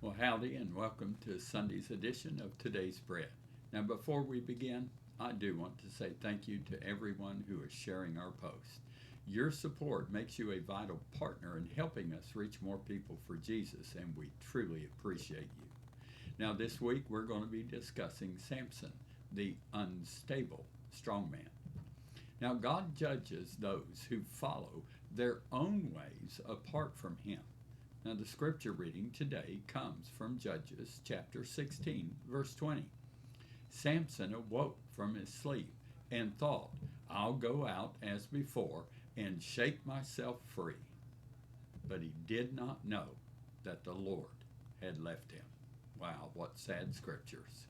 Well, howdy, and welcome to Sunday's edition of Today's Bread. Now, before we begin, I do want to say thank you to everyone who is sharing our post. Your support makes you a vital partner in helping us reach more people for Jesus, and we truly appreciate you. Now, this week we're going to be discussing Samson, the unstable strongman. Now, God judges those who follow their own ways apart from Him. Now, the scripture reading today comes from Judges chapter 16, verse 20. Samson awoke from his sleep and thought, I'll go out as before and shake myself free. But he did not know that the Lord had left him. Wow, what sad scriptures.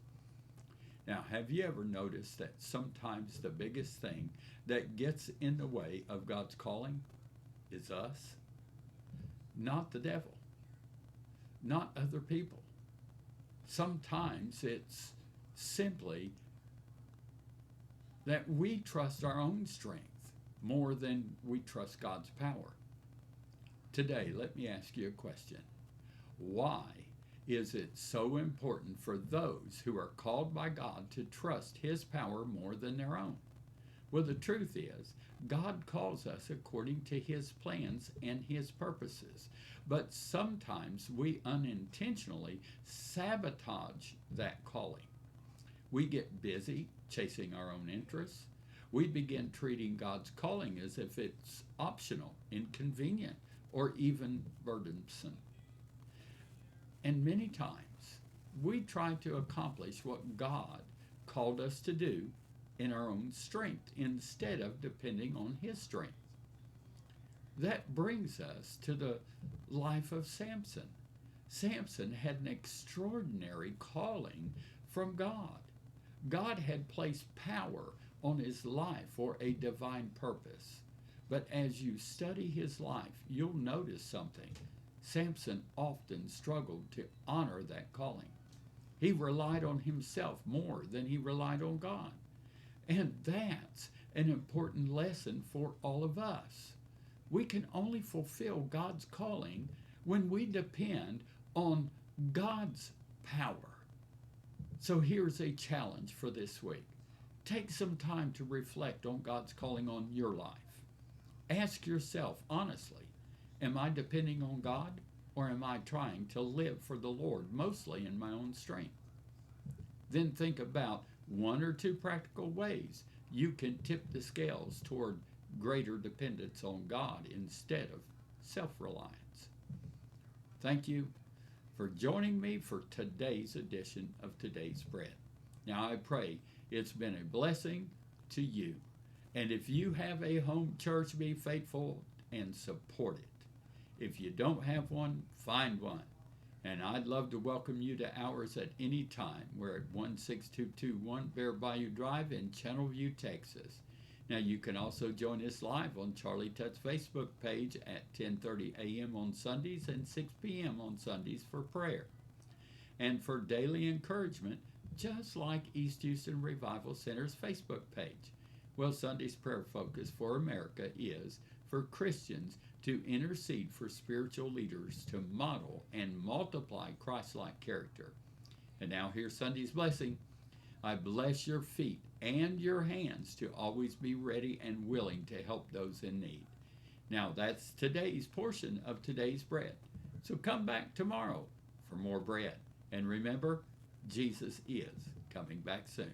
Now, have you ever noticed that sometimes the biggest thing that gets in the way of God's calling is us? Not the devil, not other people. Sometimes it's simply that we trust our own strength more than we trust God's power. Today, let me ask you a question. Why is it so important for those who are called by God to trust His power more than their own? Well, the truth is, God calls us according to His plans and His purposes. But sometimes we unintentionally sabotage that calling. We get busy chasing our own interests. We begin treating God's calling as if it's optional, inconvenient, or even burdensome. And many times we try to accomplish what God called us to do in our own strength instead of depending on His strength. That brings us to the life of Samson. Samson had an extraordinary calling from God. God had placed power on his life for a divine purpose. But as you study his life, you'll notice something. Samson often struggled to honor that calling. He relied on himself more than he relied on God. And that's an important lesson for all of us. We can only fulfill God's calling when we depend on God's power. So here's a challenge for this week. Take some time to reflect on God's calling on your life. Ask yourself honestly, am I depending on God, or am I trying to live for the Lord mostly in my own strength? Then think about one or two practical ways you can tip the scales toward greater dependence on God instead of self-reliance. Thank you for joining me for today's edition of Today's Bread. Now, I pray it's been a blessing to you. And if you have a home church, be faithful and support it. If you don't have one, find one. And I'd love to welcome you to ours at any time. We're at 16221 Bayou Drive in Channelview, Texas. Now, you can also join us live on Charlie Tut's Facebook page at 10:30 a.m. on Sundays and 6 p.m. on Sundays for prayer. And for daily encouragement, just like East Houston Revival Center's Facebook page. Well, Sunday's prayer focus for America is for Christians to intercede for spiritual leaders to model and multiply Christ-like character. And now here's Sunday's blessing. I bless your feet and your hands to always be ready and willing to help those in need. Now that's today's portion of Today's Bread. So come back tomorrow for more bread. And remember, Jesus is coming back soon.